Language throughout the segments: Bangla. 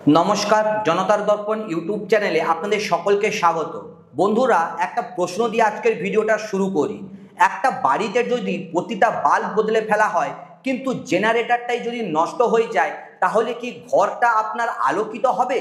নমস্কার, জনতার দর্পণ ইউটিউব চ্যানেলে আপনাদের সকলকে স্বাগত। বন্ধুরা, একটা প্রশ্ন দিয়ে আজকের ভিডিওটা শুরু করি। একটা বাড়িতে যদি প্রতিটা বাল্ব বদলে ফেলা হয় কিন্তু জেনারেটরটাই যদি নষ্ট হয়ে যায়, তাহলে কি ঘরটা আপনার আলোকিত হবে?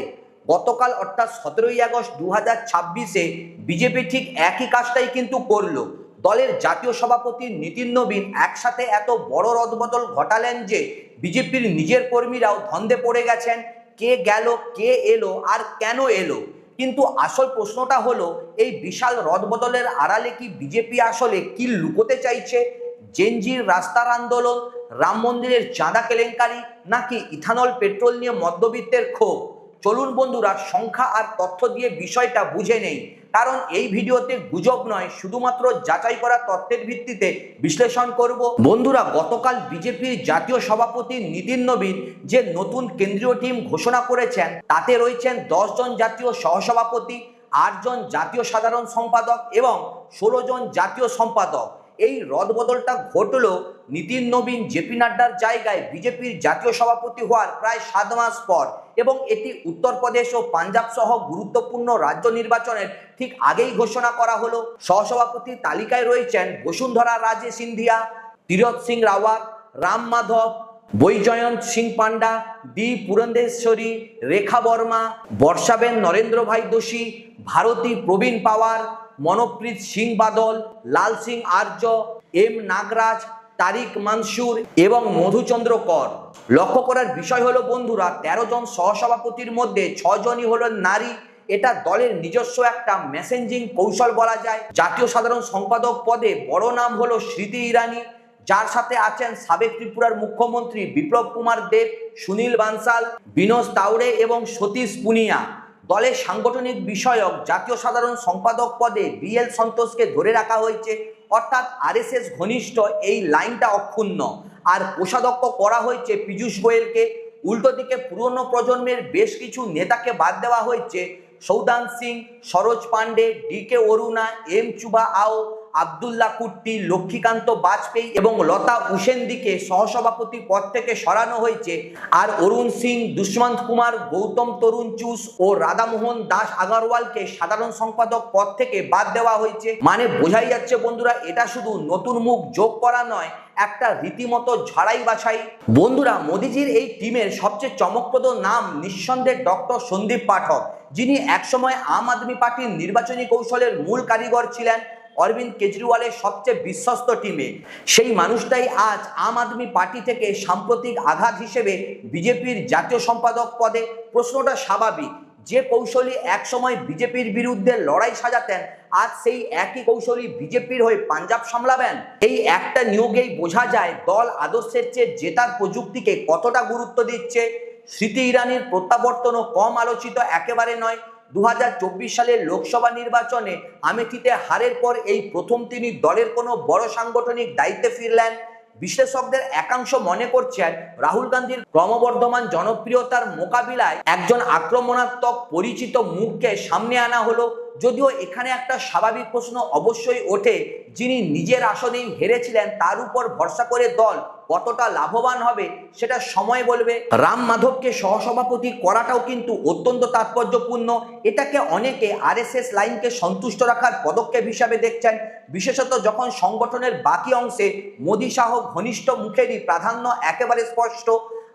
গতকাল অর্থাৎ 17ই আগস্ট 2026-এ বিজেপি ঠিক একই কাজটাই কিন্তু করলো। দলের জাতীয় সভাপতি নীতিন নবীন একসাথে এত বড় রদবদল ঘটালেন যে বিজেপির নিজের কর্মীরাও ধন্দে পড়ে গেছেন কে গেল, কে এলো আর কেন এলো। কিন্তু আসল প্রশ্নটা হলো, এই বিশাল রদবদলের আড়ালে কি বিজেপি আসলে কি লুকোতে চাইছে? জেনজির রাস্তার আন্দোলন, রাম মন্দিরের চাঁদা কেলেঙ্কারি, নাকি ইথানল পেট্রোল নিয়ে মধ্যবিত্তের ক্ষোভ? চলুন বন্ধুরা, সংখ্যা আর তথ্য দিয়ে বিষয়টা বুঝে নেই। কারণ এই ভিডিওতে গুজব নয়, শুধুমাত্র যাচাই করা তথ্যের ভিত্তিতে বিশ্লেষণ করব। বন্ধুরা, গতকাল বিজেপির জাতীয় সভাপতি নীতিন নবীন যে নতুন কেন্দ্রীয় টিম ঘোষণা করেছেন, তাতে রয়েছেন 10 জন জাতীয় সহসভাপতি, 8 জন জাতীয় সাধারণ সম্পাদক এবং 16 জন জাতীয় সম্পাদক। এই রদবদলটা ঘটলো নীতিন নবীন জেপি নাড্ডার জায়গায় বিজেপির জাতীয় সভাপতি হওয়ার প্রায় 7 মাস পর, এবং এটি উত্তরপ্রদেশ ও পাঞ্জাব সহ গুরুত্বপূর্ণ রাজ্য নির্বাচনের ঠিক আগেই ঘোষণা করা হলো। সহসভাপতির তালিকায় রয়েছেন বসুন্ধরা রাজে সিন্ধিয়া, তীরথ সিং রাওয়াত, রাম মাধব, বৈজয়ন্ত সিং পান্ডা, ডি পুরন্দেশ্বরী, রেখা বর্মা, বর্ষাবেন নরেন্দ্র ভাই দোষী, ভারতী প্রবীণ পাওয়ার, মনোপ্রীত সিং বাদল, লাল সিং আর্য, এম নাগরাজ, তারিক মানসুর এবং মধুচন্দ্র কর। লক্ষ্য করার বিষয় হলো বন্ধুরা, 13 জন সহসভাপতির মধ্যে 6 জনই হলো নারী। এটা দলের নিজস্ব একটা মেসেঞ্জিং কৌশল বলা যায়। জাতীয় সাধারণ সম্পাদক পদে বড় নাম হলো স্মৃতি ইরানি, যার সাথে আছেন সাবেক ত্রিপুরার মুখ্যমন্ত্রী বিপ্লব কুমার দেব, সুনীল বানসাল, বিনোদ তাওড়ে এবং সতীশ পুনিয়া। দলের সাংগঠনিক বিষয়ক জাতীয় সাধারণ সম্পাদক পদে বিএল সন্তোষকে ধরে রাখা হয়েছে, অর্থাৎ আরএসএস ঘনিষ্ঠ এই লাইনটা অক্ষুণ্ণ। আর কোষাধ্যক্ষ করা হয়েছে পীযূষ গোয়েলকে। উল্টো দিকে পুরনো প্রজন্মের বেশ কিছু নেতাকে বাদ দেওয়া হয়েছে। সৌদান সিং, সরোজ পান্ডে, ডিকে অরুণা, এম চুবা আও, আবদুল্লাহ কুট্টি, লক্ষ্মীকান্ত বাজপেয়ী এবং লতা উসেন্দিকে সহসভাপতি পদ থেকে সরানো হয়েছে। আর অরুণ সিং, দুষ্মন্ত কুমার, গৌতম তরুণ চুস ও রাধামোহন দাস আগরওয়ালকে সাধারণ সম্পাদক পদ থেকে বাদ দেওয়া হয়েছে। মানে বোঝাই যাচ্ছে বন্ধুরা, এটা শুধু নতুন মুখ যোগ করা নয়, একটা রীতিমতো ঝাড়াই বাছাই। বন্ধুরা, মোদিজির এই টিমের সবচেয়ে চমকপ্রদ নাম নিঃসন্দেহে ডক্টর সন্দীপ পাঠক, যিনি একসময় আম আদমি পার্টির নির্বাচনী কৌশলের মূল কারিগর ছিলেন অরবিন্দ কেজরিওয়ালের সবচেয়ে বিশ্বস্ত টিমে। সেই মানুষটাই আজ আম আদমি পার্টি থেকে সাম্প্রতিক আঘাত হিসেবে বিজেপির জাতীয় সম্পাদক পদে। প্রশ্নটা স্বাভাবিক, যে কৌশলী একসময় বিজেপির বিরুদ্ধে লড়াই সাজাতেন, আজ সেই একই কৌশলী বিজেপির হয়ে পাঞ্জাব সামলাবেন। এই একটা নিয়োগেই বোঝা যায় দল আদর্শের চেয়ে জেতার প্রযুক্তিকে কতটা গুরুত্ব দিচ্ছে। স্মৃতি ইরানির প্রত্যাবর্তনও কম আলোচিত একেবারে নয়। 2024 সালের লোকসভা নির্বাচনে আমেঠিতে হারের পর এই প্রথম তিনি দলের কোনো বড় সাংগঠনিক দায়িত্বে ফিরলেন। বিশ্লেষকদের একাংশ মনে করছেন, রাহুল গান্ধীর ক্রমবর্ধমান জনপ্রিয়তার মোকাবিলায় একজন আক্রমণাত্মক পরিচিত মুখকে সামনে আনা হলো। যদিও এখানে একটা স্বাভাবিক প্রশ্ন অবশ্যই ওঠে, যিনি নিজের আসনেই হেরেছিলেন তার উপর ভরসা করে দল কতটা লাভবান হবে সেটা সময় বলবে। রাম মাধবকে সহসভাপতি করাটাও কিন্তু অত্যন্ত তাৎপর্যপূর্ণ। এটাকে অনেকে আরএসএস লাইনকে সন্তুষ্ট রাখার পদক্ষেপ হিসাবে দেখছেন, বিশেষত যখন সংগঠনের বাকি অংশে মোদী সহ ঘনিষ্ঠ মুখেরই প্রাধান্য একেবারে স্পষ্ট।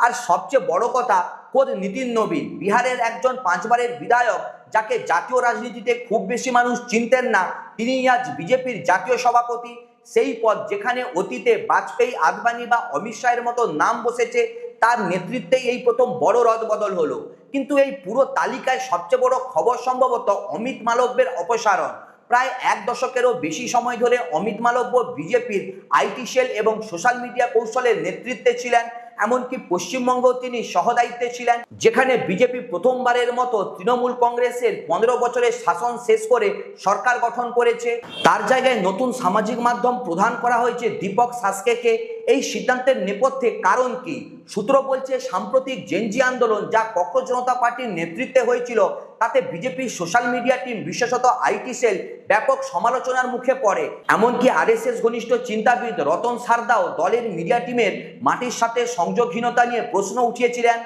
আর সবচেয়ে বড় কথা, খোদ নীতিন নবীন, বিহারের একজন 5 বারের বিধায়ক, যাকে জাতীয় রাজনীতিতে খুব বেশি মানুষ চিনতেন না, তিনি আজ বিজেপির জাতীয় সভাপতি। সেই পদ যেখানে অতীতে বাজপেয়ী, আদবানি বা অমিত শাহের মতো নাম বসেছে, তার নেতৃত্বেই এই প্রথম বড় রদবদল হলো। কিন্তু এই পুরো তালিকায় সবচেয়ে বড় খবর সম্ভবত অমিত মালব্যের অপসারণ। প্রায় 1 দশকেরও বেশি সময় ধরে অমিত মালব্য বিজেপির আইটি সেল এবং সোশ্যাল মিডিয়া কৌশলের নেতৃত্বে ছিলেন। এমনকি পশ্চিমবঙ্গেও তিনি সহদায়িত্বে ছিলেন, যেখানে বিজেপি প্রথমবারের মতো তৃণমূল কংগ্রেসের 15 বছরের শাসন শেষ করে সরকার গঠন করেছে। তার জায়গায় নতুন সামাজিক মাধ্যম প্রদান করা হয়েছে দীপক সাসকেকে। এই সিদ্ধান্তের নেপথ্যে কারণ কি? সূত্র বলছে, সাম্প্রতিক জেনজি আন্দোলন যা ককরোচ জনতা পার্টির নেতৃত্বে হয়েছিল, তাতে বিজেপির সোশ্যাল মিডিয়া টিম, বিশেষত আইটি সেল, ব্যাপক সমালোচনার মুখে পড়ে। এমনকি আরএসএস ঘনিষ্ঠ চিন্তাবিদ রতন সারদাও দলের মিডিয়া টিমের মাটির সাথে সংযোগহীনতা নিয়ে প্রশ্ন উঠিয়েছিলেন।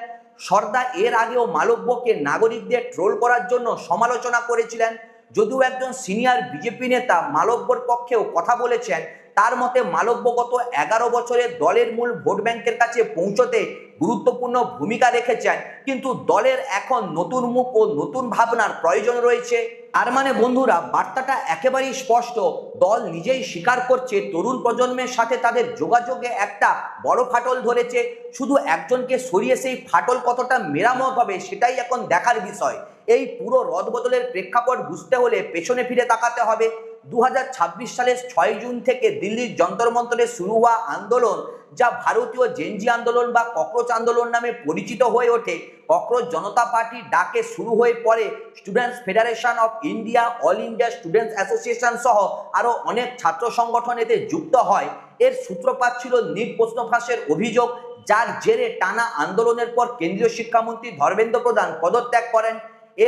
সর্দার এর আগেও মালব্যকে নাগরিকদের ট্রোল করার জন্য সমালোচনা করেছিলেন। যদিও একজন সিনিয়র বিজেপি নেতা মালব্যর পক্ষেও কথা বলেছেন। তার মতে মালব্য গত 11 বছরে দলের মূল ভোট ব্যাংকের কাছে পৌঁছতে গুরুত্বপূর্ণ ভূমিকা রেখেছেন, কিন্তু দলের এখন নতুন মুখ ও নতুন ভাবনার প্রয়োজন রয়েছে। তার মানে বন্ধুরা, বার্তাটা একেবারেই স্পষ্ট। দল নিজেই স্বীকার করছে তরুণ প্রজন্মের সাথে তাদের যোগাযোগে একটা বড় ফাটল ধরেছে। শুধু একজনকে সরিয়ে সেই ফাটল কতটা মেরামত হবে সেটাই এখন দেখার বিষয়। এই পুরো রদবদলের প্রেক্ষাপট বুঝতে হলে পেছনে ফিরে তাকাতে হবে। 2026 সালের 6 জুন থেকে দিল্লির যন্তর মন্তরে শুরু হওয়া আন্দোলন, যা ভারতীয় জেনজি আন্দোলন বা ককরোচ আন্দোলন নামে পরিচিত হয়ে ওঠে, ককরোচ জনতা পার্টির ডাকে শুরু হয়ে পড়ে students federation of India, all India students association সহ আরও অনেক ছাত্র সংগঠন এতে যুক্ত হয়। এর সূত্রপাত ছিল নিট প্রশ্ন ফাঁসের অভিযোগ, যার জেরে টানা আন্দোলনের পর কেন্দ্রীয় শিক্ষামন্ত্রী ধর্মেন্দ্র প্রধান পদত্যাগ করেন।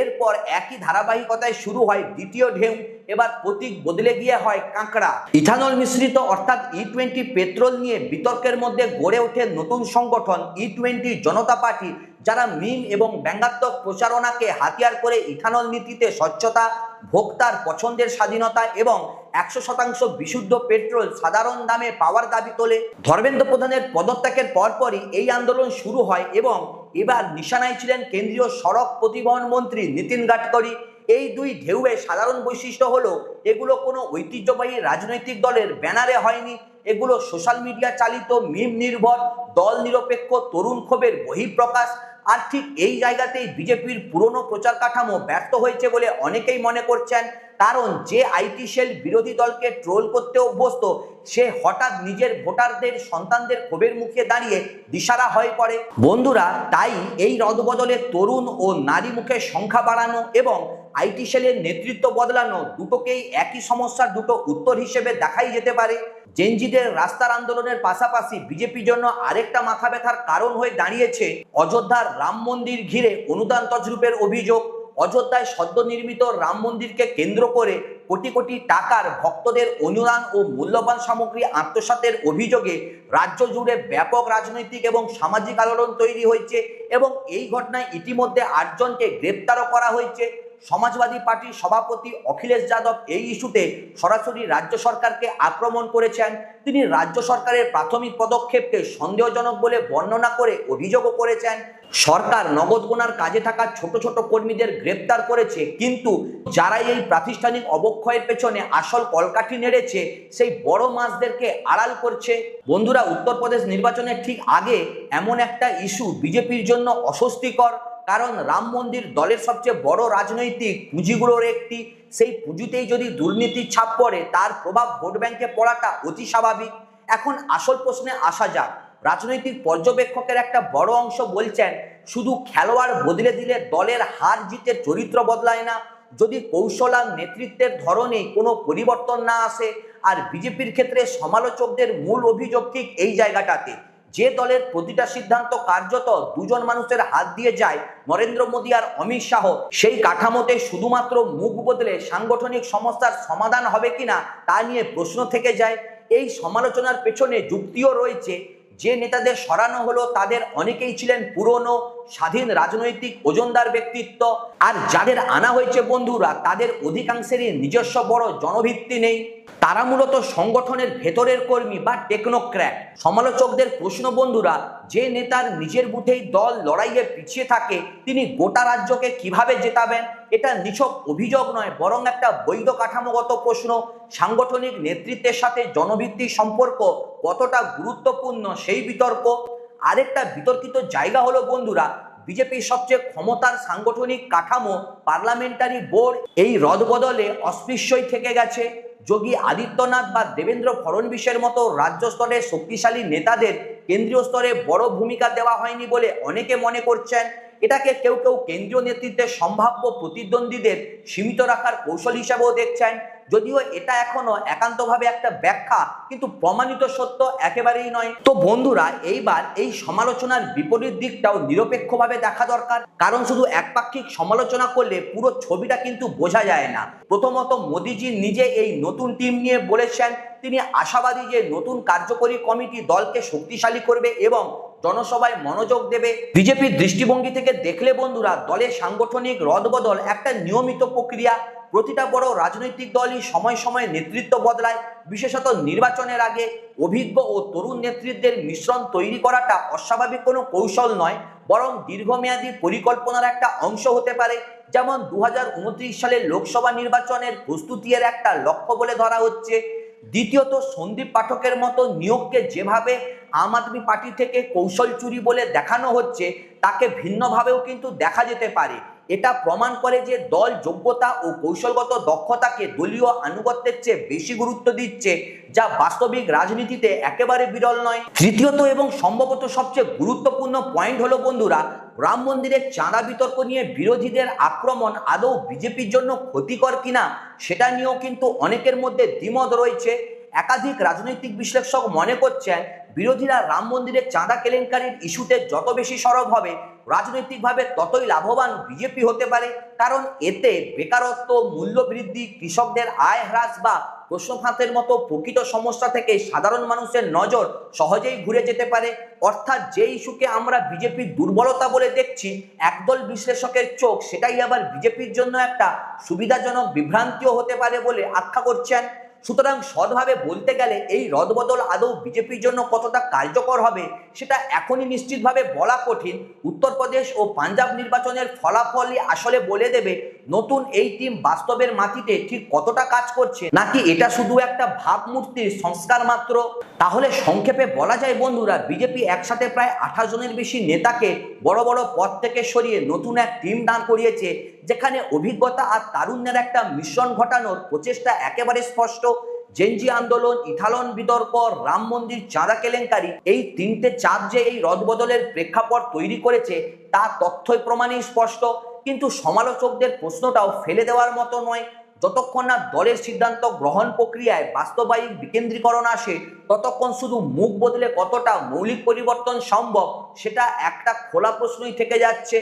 এরপর একই ধারাবাহিকতায় শুরু হয় দ্বিতীয় ঢেউ। এবার প্রতীক বদলে গিয়ে হয় কাঁকড়া। ইথানল মিশ্রিত অর্থাৎ E20 পেট্রোল নিয়ে বিতর্কের মধ্যে গড়ে ওঠে নতুন সংগঠন E20 জনতা পার্টি, যারা মিম এবং ব্যঙ্গাত্মক প্রচারণাকে হাতিয়ার করে ইথানল নীতিতে স্বচ্ছতা, ভোক্তার পছন্দের স্বাধীনতা এবং 100% বিশুদ্ধ পেট্রোল সাধারণ দামে পাওয়ার দাবি তোলে। ধর্মেন্দ্র প্রধানের পদত্যাগের পরপরই এই আন্দোলন শুরু হয় এবং এবার নিশানায় ছিলেন কেন্দ্রীয় সড়ক পরিবহন মন্ত্রী নীতিন গাডকারি। এই দুই ঢেউয়ের সাধারণ বৈশিষ্ট্য হলো এগুলো কোনো ঐতিহ্যবাহী রাজনৈতিক দলের ব্যানারে হয়নি। এগুলো সোশ্যাল মিডিয়া চালিত, মিম নির্ভর, দল নিরপেক্ষ তরুণ ক্ষোভের বহিঃপ্রকাশ। আর ঠিক এই জায়গাতেই বিজেপির পুরনো প্রচার কাঠামো ব্যর্থ হয়েছে বলে অনেকেই মনে করছেন। কারণ যে আইটি সেল বিরোধী দলকে ট্রোল করতে অভ্যস্ত, সে হঠাৎ নিজের ভোটারদের সন্তানদের ক্ষোভের মুখে দাঁড়িয়ে দিশারা হয়ে পড়ে। বন্ধুরা, তাই এই রদবদলে তরুণ ও নারী মুখের সংখ্যা বাড়ানো এবং আইটি সেলের নেতৃত্ব বদলানো, দুটোকেই একই সমস্যার দুটো উত্তর হিসেবে দেখাই যেতে পারে। জেনজিদের রাস্তার আন্দোলনের পাশাপাশি বিজেপির জন্য আরেকটা মাথা ব্যথার কারণ হয়ে দাঁড়িয়েছে অযোধ্যার রাম মন্দির ঘিরে অনুদান তছরূপের অভিযোগ। অযোধ্যায় সদ্য নির্মিত রাম মন্দিরকে কেন্দ্র করে কোটি কোটি টাকার ভক্তদের অনুদান ও মূল্যবান সামগ্রী আত্মসাতের অভিযোগে রাজ্য জুড়ে ব্যাপক রাজনৈতিক এবং সামাজিক আলোড়ন তৈরি হয়েছে এবং এই ঘটনায় ইতিমধ্যে 8 জনকে গ্রেপ্তারও করা হয়েছে। সমাজবাদী পার্টির সভাপতি অখিলেশ যাদব এই ইস্যুতে সরাসরি রাজ্য সরকারকে আক্রমণ করেছেন। তিনি রাজ্য সরকারের প্রাথমিক পদক্ষেপকে সন্দেহজনক বলে বর্ণনা করে অভিযোগও করেছেন। সরকার নগদ গোনার কাজে থাকা ছোট ছোট কর্মীদের গ্রেপ্তার করেছে, কিন্তু যারা এই প্রাতিষ্ঠানিক অবক্ষয়ের পেছনে আসল কলকাঠি নেড়েছে সেই বড় মাছদেরকে আড়াল করছে। বন্ধুরা, উত্তরপ্রদেশ নির্বাচনের ঠিক আগে এমন একটা ইস্যু বিজেপির জন্য অস্বস্তিকর, কারণ রাম মন্দির দলের সবচেয়ে বড় রাজনৈতিক পুঁজিগুলোর একটি। সেই পুঁজিতেই যদি দুর্নীতির ছাপ পড়ে, তার প্রভাব ভোট ব্যাংকে পড়াটা অতি স্বাভাবিক। এখন আসল প্রশ্নে আসা যাক। রাজনৈতিক পর্যবেক্ষকের একটা বড় অংশ বলছেন শুধু খেলোয়াড় বদলে দিলে দলের হার জিতের চরিত্র বদলায় না। যদি কৌশল আর নেতৃত্বের ধরনে কোনো পরিবর্তন না আসে। আর বিজেপির ক্ষেত্রে সমালোচকদের মূল অভিযোগ ঠিক এই জায়গাটাতে। যে দলের প্রতিটা সিদ্ধান্ত কার্যত দুজন মানুষের হাত দিয়ে যায়, নরেন্দ্র মোদী আর অমিত শাহ, সেই কাঠামোতে শুধুমাত্র মুখ বদলে সাংগঠনিক সমস্যার সমাধান হবে কিনা তা নিয়ে প্রশ্ন থেকে যায়। এই সমালোচনার পেছনে যুক্তিও রয়েছে। যে নেতাদের সরানো হলো তাদের অনেকেই ছিলেন পুরনো স্বাধীন রাজনৈতিক ওজনদার ব্যক্তিত্ব, আর যাদের আনা হয়েছে বন্ধুরা, তাদের অধিকাংশেরই নিজস্ব বড় জনভিত্তি নেই। তারা মূলত সংগঠনের ভেতরের কর্মী বা টেকনোক্র্যাট। সমালোচকদের প্রশ্ন বন্ধুরা, যে নেতার নিজের বুথেই দল লড়াইয়ে পিছিয়ে থাকে, তিনি গোটা রাজ্যকে কিভাবে জেতাবেন? এটা নিছক অভিযোগ নয়, বরং একটা বৈধ কাঠামোগত প্রশ্ন। সাংগঠনিক নেতৃত্বের সাথে জনভিত্তির সম্পর্ক কতটা গুরুত্বপূর্ণ সেই বিতর্ক। আরেকটা বিতর্কিত জায়গা হলো বন্ধুরা, বিজেপির সবচেয়ে ক্ষমতার সাংগঠনিক কাঠামো পার্লামেন্টারি বোর্ড এই রদবদলে অস্পৃশ্যই থেকে গেছে। যোগী আদিত্যনাথ বা দেবেন্দ্র ফড়নবিশের মতো রাজ্য স্তরের শক্তিশালী নেতাদের কেন্দ্রীয় স্তরে বড় ভূমিকা দেওয়া হয়নি বলে অনেকে মনে করছেন। এটাকে কেউ কেউ কেন্দ্রীয় নেতৃত্বের সম্ভাব্য প্রতিদ্বন্দ্বীদের সীমিত রাখার কৌশল হিসাবেও দেখছেন। যদিও এটা এখনো একান্তভাবে একটা ব্যাখ্যা, কিন্তু প্রমাণিত সত্য একেবারেই নয়। তো বন্ধুরা, এইবার এই সমালোচনার বিপরীত দিকটাও নিরপেক্ষভাবে দেখা দরকার, কারণ শুধু একপাক্ষিক সমালোচনা করলে পুরো ছবিটা কিন্তু বোঝা যায় না। প্রথমত, মোদিজি নিজে এই নতুন টিম নিয়ে বলেছেন তিনি আশাবাদী যে নতুন কার্যকরী কমিটি দলকে শক্তিশালী করবে এবং জনসভায় মনোযোগ দেবে। বিজেপির দৃষ্টিভঙ্গি থেকে দেখলে বন্ধুরা, দলের সাংগঠনিক রদবদল একটা নিয়মিত প্রক্রিয়া। প্রতিটা বড় রাজনৈতিক দলই সময় সময়ে নেতৃত্ব বদলায়। বিশেষত নির্বাচনের আগে অভিজ্ঞ ও তরুণ নেতৃত্বের মিশ্রণ তৈরি করাটা অস্বাভাবিক কোনো কৌশল নয়, বরং দীর্ঘমেয়াদী পরিকল্পনার একটা অংশ হতে পারে। যেমন 2029 সালের লোকসভা নির্বাচনের প্রস্তুতি এর একটা লক্ষ্য বলে ধরা হচ্ছে। দ্বিতীয়ত, সন্দীপ পাঠকের মতো নিয়োগকে যেভাবে আম আদমি পার্টি থেকে কৌশল চুরি বলে দেখানো হচ্ছে, তাকে ভিন্নভাবেও কিন্তু দেখা যেতে পারে। এটা প্রমাণ করে যে দল যোগ্যতা ও কৌশলগত দক্ষতাকে দলীয় আনুগত্যের চেয়ে বেশি গুরুত্ব দিচ্ছে, যা বাস্তবিক রাজনীতিতে একেবারে বিরল নয়। তৃতীয়ত এবং সম্ভবত সবচেয়ে গুরুত্বপূর্ণ পয়েন্ট হলো বন্ধুরা, রাম মন্দিরের চাঁদা বিতর্ক নিয়ে বিরোধীদের আক্রমণ আদৌ বিজেপির জন্য ক্ষতিকর কিনা সেটা নিয়েও কিন্তু অনেকের মধ্যে দ্বিমত রয়েছে। একাধিক রাজনৈতিক বিশ্লেষক মনে করছেন, বিরোধীরা রাম মন্দিরের চাঁদা কেলেঙ্কারির ইস্যুতে যত বেশি সরব হবে, রাজনৈতিকভাবে ততই লাভবান বিজেপি হতে পারে। কারণ এতে বেকারত্ব, মূল্যবৃদ্ধি, কৃষকদের আয় হ্রাস বা প্রশ্নঘাতের মতো প্রকৃত সমস্যা থেকে সাধারণ মানুষের নজর সহজেই ঘুরে যেতে পারে। অর্থাৎ যে ইস্যুকে আমরা বিজেপির দুর্বলতা বলে দেখছি একদল বিশ্লেষকের চোখ, সেটাই আবার বিজেপির জন্য একটা সুবিধাজনক বিভ্রান্তিও হতে পারে বলে আখ্যা করছেন। সুতরাং সৎভাবে বলতে গেলে এই রদবদল আদৌ বিজেপির জন্য কতটা কার্যকর হবে সেটা এখনই নিশ্চিতভাবে বলা কঠিন। উত্তরপ্রদেশ ও পাঞ্জাব নির্বাচনের ফলাফলই আসলে বলে দেবে নতুন এই টিম বাস্তবের মাটিতে ঠিক কতটা কাজ করছে, নাকি এটা শুধু একটা ভাবমূর্তির সংস্কার মাত্র। তাহলে সংক্ষেপে বলা যায় বন্ধুরা, বিজেপি একসাথে প্রায় 28 জনের বেশি নেতাকে বড় বড় পদ থেকে সরিয়ে নতুন এক টিম দান করিয়েছে, যেখানে অভিজ্ঞতা আর তারুণ্যের একটা মিশ্রণ ঘটানোর প্রচেষ্টা একেবারে স্পষ্ট। জেনজি আন্দোলন, ইথানল বিতর্ক, রাম মন্দির চাঁদা কেলেঙ্কারি, এই তিনটে চাপ যে এই রদবদলের প্রেক্ষাপট তৈরি করেছে তা তথ্যই প্রমাণেই স্পষ্ট। কিন্তু সমালোচকদের প্রশ্নটাও ফেলে দেওয়ার মতো নয়। যতক্ষণ না দলের সিদ্ধান্ত গ্রহণ প্রক্রিয়ায় বাস্তবায়িক বিকেন্দ্রীকরণ আসে, ততক্ষণ শুধু মুখ বদলে কতটা মৌলিক পরিবর্তন সম্ভব সেটা একটা খোলা প্রশ্নই থেকে যাচ্ছে।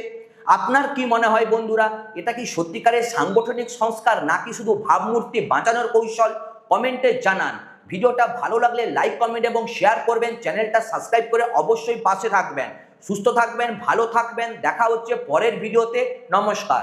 আপনার কি মনে হয় বন্ধুরা, এটা কি সত্যিকারের সাংগঠনিক সংস্কার নাকি শুধু ভাবমূর্তি বাঁচানোর কৌশল? কমেন্টে জানান। ভিডিওটা ভালো লাগলে লাইক, কমেন্ট এবং শেয়ার করবেন। চ্যানেলটা সাবস্ক্রাইব করে অবশ্যই পাশে থাকবেন। সুস্থ থাকবেন, ভালো থাকবেন। দেখা হচ্ছে পরের ভিডিওতে। নমস্কার।